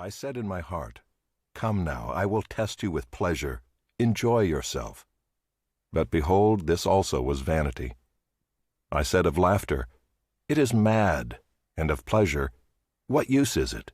I said in my heart, "Come now, I will test you with pleasure. Enjoy yourself." But behold, this also was vanity. I said of laughter, "It is mad," and of pleasure, "What use is it?"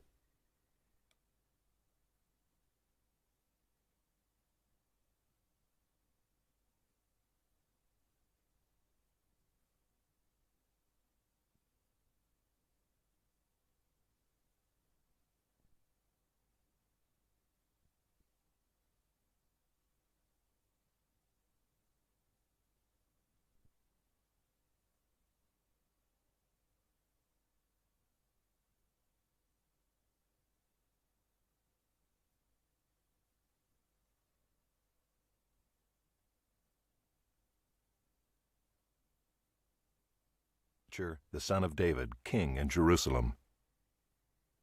The son of David, king in Jerusalem.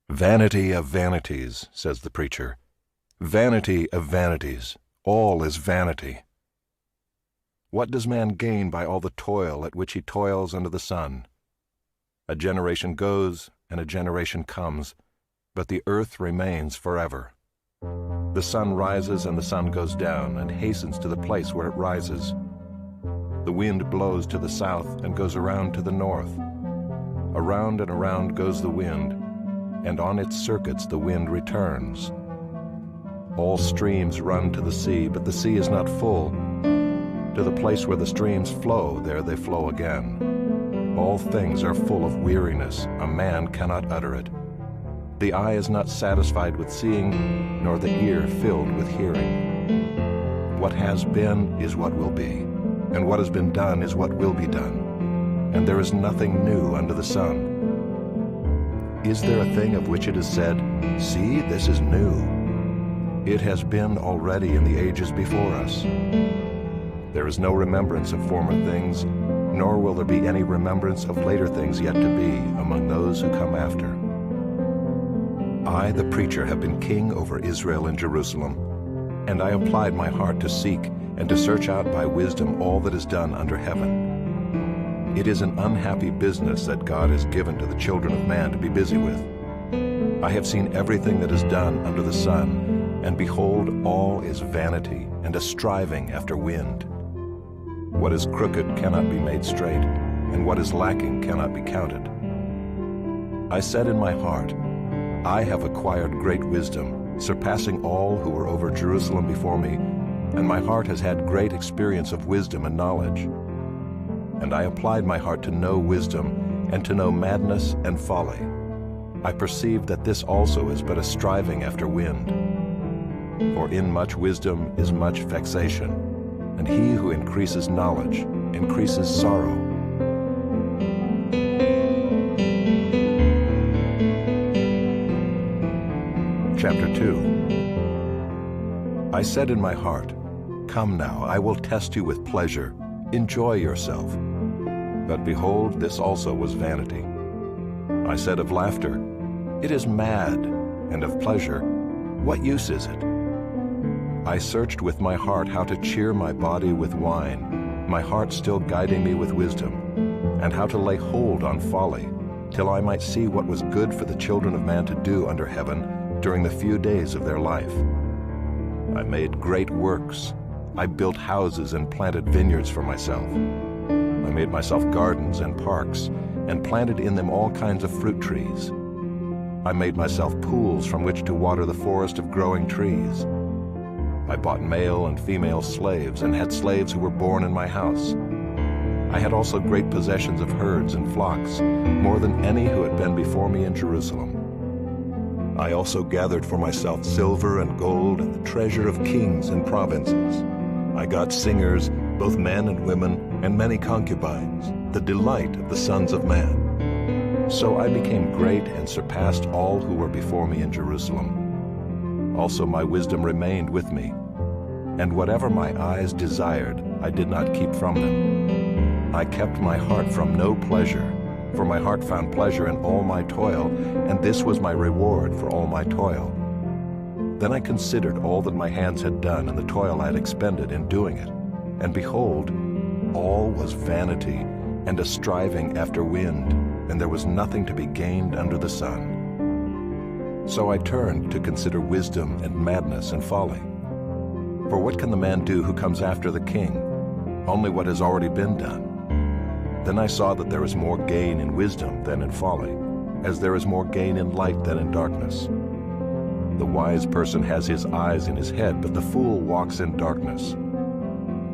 "Vanity of vanities," says the preacher. "Vanity of vanities, all is vanity. What does man gain by all the toil at which he toils under the sun? A generation goes and a generation comes, but the earth remains forever. The sun rises and the sun goes down and hastens to the place where it rises. The wind blows to the south and goes around to the north. Around and around goes the wind, and on its circuits the wind returns. All streams run to the sea, but the sea is not full. To the place where the streams flow, there they flow again. All things are full of weariness, a man cannot utter it. The eye is not satisfied with seeing, nor the ear filled with hearing. What has been is what will be, and what has been done is what will be done, and there is nothing new under the sun. Is there a thing of which it is said, 'See, this is new'? It has been already in the ages before us. There is no remembrance of former things, nor will there be any remembrance of later things yet to be among those who come after. I, the preacher, have been king over Israel and Jerusalem, and I applied my heart to seek and to search out by wisdom all that is done under heaven. It is an unhappy business that God has given to the children of man to be busy with. I have seen everything that is done under the sun, and behold, all is vanity and a striving after wind. What is crooked cannot be made straight, and what is lacking cannot be counted. I said in my heart, I have acquired great wisdom, surpassing all who were over Jerusalem before me, and my heart has had great experience of wisdom and knowledge. And I applied my heart to know wisdom, and to know madness and folly. I perceived that this also is but a striving after wind. For in much wisdom is much vexation, and he who increases knowledge increases sorrow. Chapter 2. I said in my heart, "Come now, I will test you with pleasure. Enjoy yourself." But behold, this also was vanity. I said of laughter, "It is mad," and of pleasure, "What use is it?" I searched with my heart how to cheer my body with wine, my heart still guiding me with wisdom, and how to lay hold on folly, till I might see what was good for the children of man to do under heaven during the few days of their life. I made great works. I built houses and planted vineyards for myself. I made myself gardens and parks, and planted in them all kinds of fruit trees. I made myself pools from which to water the forest of growing trees. I bought male and female slaves, and had slaves who were born in my house. I had also great possessions of herds and flocks, more than any who had been before me in Jerusalem. I also gathered for myself silver and gold and the treasure of kings and provinces. I got singers, both men and women, and many concubines, the delight of the sons of man. So I became great and surpassed all who were before me in Jerusalem. Also my wisdom remained with me, and whatever my eyes desired, I did not keep from them. I kept my heart from no pleasure, for my heart found pleasure in all my toil, and this was my reward for all my toil. Then I considered all that my hands had done and the toil I had expended in doing it, and behold, all was vanity and a striving after wind, and there was nothing to be gained under the sun. So I turned to consider wisdom and madness and folly. For what can the man do who comes after the king? Only what has already been done. Then I saw that there is more gain in wisdom than in folly, as there is more gain in light than in darkness. The wise person has his eyes in his head, but the fool walks in darkness.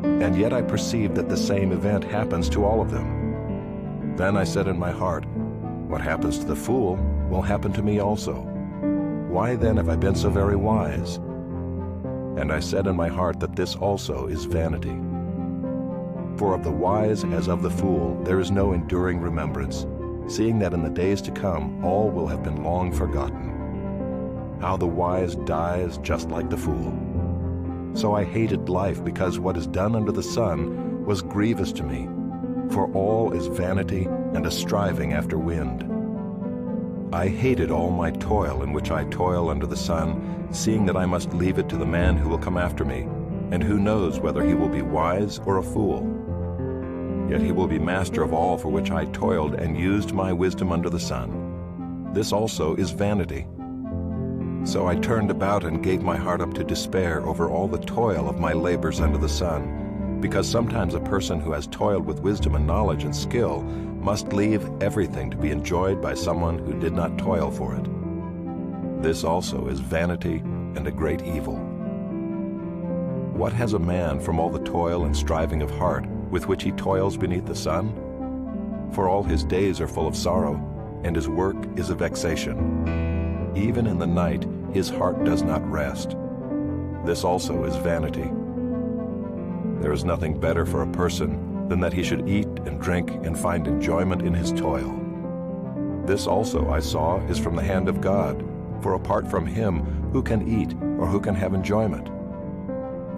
And yet I perceived that the same event happens to all of them. Then I said in my heart, what happens to the fool will happen to me also. Why then have I been so very wise? And I said in my heart that this also is vanity. For of the wise as of the fool there is no enduring remembrance, seeing that in the days to come all will have been long forgotten. How the wise dies just like the fool. So I hated life, because what is done under the sun was grievous to me, for all is vanity and a striving after wind. I hated all my toil in which I toil under the sun, seeing that I must leave it to the man who will come after me, and who knows whether he will be wise or a fool. Yet he will be master of all for which I toiled and used my wisdom under the sun. This also is vanity. So I turned about and gave my heart up to despair over all the toil of my labors under the sun, because sometimes a person who has toiled with wisdom and knowledge and skill must leave everything to be enjoyed by someone who did not toil for it. This also is vanity and a great evil. What has a man from all the toil and striving of heart with which he toils beneath the sun? For all his days are full of sorrow, and his work is a vexation. Even in the night his heart does not rest. This also is vanity. There is nothing better for a person than that he should eat and drink and find enjoyment in his toil. This also I saw is from the hand of God, for apart from him who can eat or who can have enjoyment?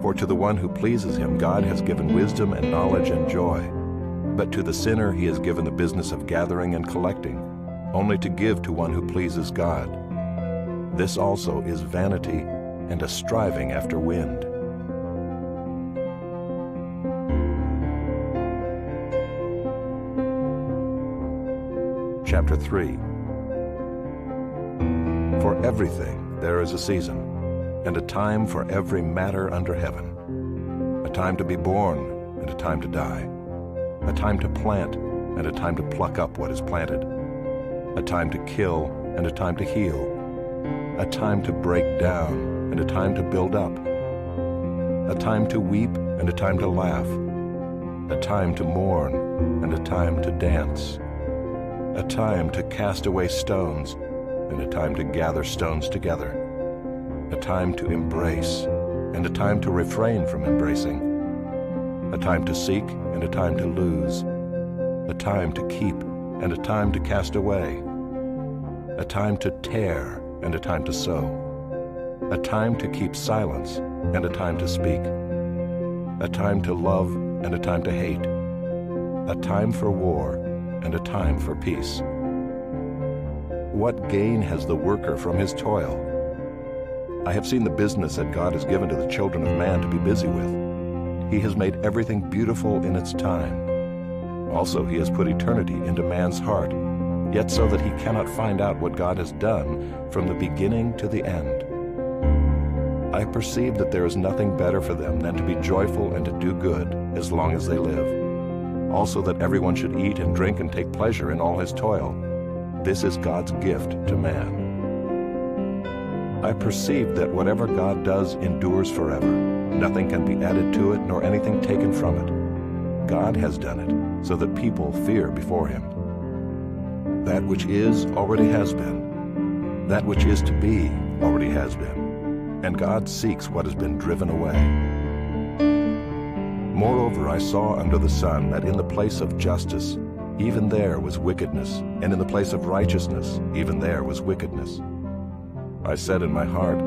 For to the one who pleases him God has given wisdom and knowledge and joy, but to the sinner he has given the business of gathering and collecting, only to give to one who pleases God. This also is vanity and a striving after wind. Chapter 3. For everything there is a season, and a time for every matter under heaven, a time to be born and a time to die, a time to plant and a time to pluck up what is planted, a time to kill and a time to heal, a time to break down and a time to build up, a time to weep and a time to laugh, a time to mourn and a time to dance, a time to cast away stones and a time to gather stones together, a time to embrace and a time to refrain from embracing, a time to seek and a time to lose, a time to keep and a time to cast away, a time to tear and a time to sow, a time to keep silence and a time to speak, a time to love and a time to hate, a time for war and a time for peace. What gain has the worker from his toil? I have seen the business that God has given to the children of man to be busy with. He has made everything beautiful in its time. Also, he has put eternity into man's heart, yet so that he cannot find out what God has done from the beginning to the end. I perceive that there is nothing better for them than to be joyful and to do good as long as they live. Also that everyone should eat and drink and take pleasure in all his toil. This is God's gift to man. I perceive that whatever God does endures forever. Nothing can be added to it, nor anything taken from it. God has done it, so that people fear before him. That which is already has been. That which is to be already has been. And God seeks what has been driven away. Moreover, I saw under the sun that in the place of justice, even there was wickedness, and in the place of righteousness, even there was wickedness. I said in my heart,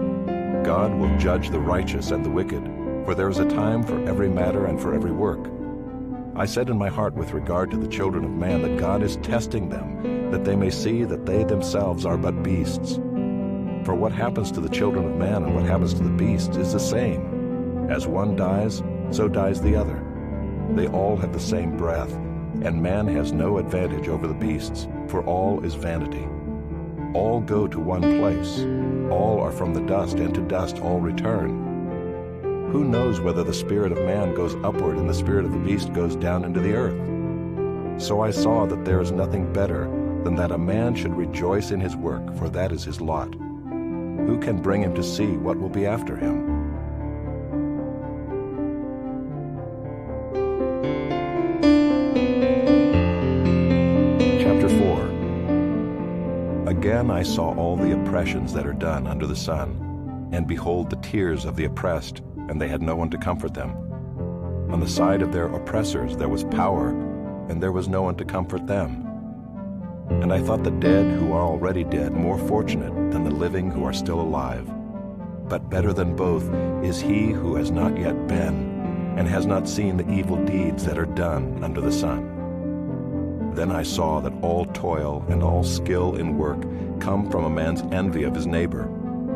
God will judge the righteous and the wicked, for there is a time for every matter and for every work. I said in my heart with regard to the children of man that God is testing them, that they may see that they themselves are but beasts. For what happens to the children of man and what happens to the beasts is the same. As one dies, so dies the other. They all have the same breath, and man has no advantage over the beasts, for all is vanity. All go to one place. All are from the dust, and to dust all return. Who knows whether the spirit of man goes upward and the spirit of the beast goes down into the earth? So I saw that there is nothing better than that a man should rejoice in his work, for that is his lot. Who can bring him to see what will be after him? Chapter 4. Again I saw all the oppressions that are done under the sun, and behold the tears of the oppressed, and they had no one to comfort them. On the side of their oppressors there was power, and there was no one to comfort them. And I thought the dead who are already dead more fortunate than the living who are still alive. But better than both is he who has not yet been, and has not seen the evil deeds that are done under the sun. Then I saw that all toil and all skill in work come from a man's envy of his neighbor.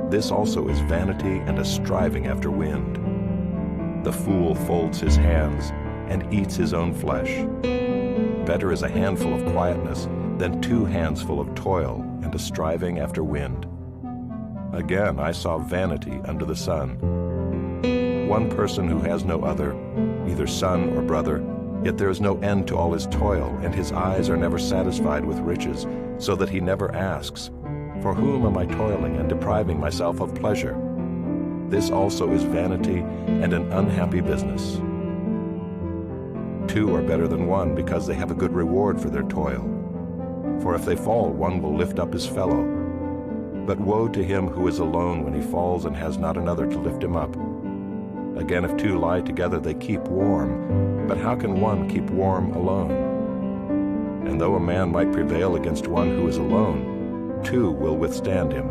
This also is vanity and a striving after wind. The fool folds his hands and eats his own flesh. Better is a handful of quietness than 2 hands full of toil and a striving after wind. Again I saw vanity under the sun. One person who has no other, either son or brother, yet there is no end to all his toil, and his eyes are never satisfied with riches, so that he never asks, "For whom am I toiling and depriving myself of pleasure?" This also is vanity and an unhappy business. 2 are better than 1 because they have a good reward for their toil. For if they fall, one will lift up his fellow. But woe to him who is alone when he falls and has not another to lift him up. Again, if 2 lie together, they keep warm. But how can one keep warm alone? And though a man might prevail against one who is alone, 2 will withstand him.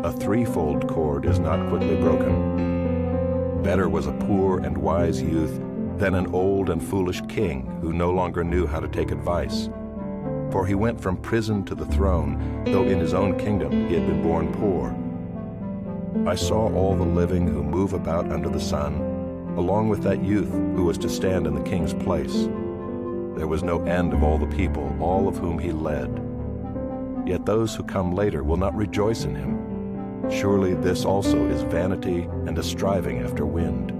A 3-fold cord is not quickly broken. Better was a poor and wise youth than an old and foolish king who no longer knew how to take advice. For he went from prison to the throne, though in his own kingdom he had been born poor. I saw all the living who move about under the sun, along with that youth who was to stand in the king's place. There was no end of all the people, all of whom he led. Yet those who come later will not rejoice in him. Surely this also is vanity and a striving after wind.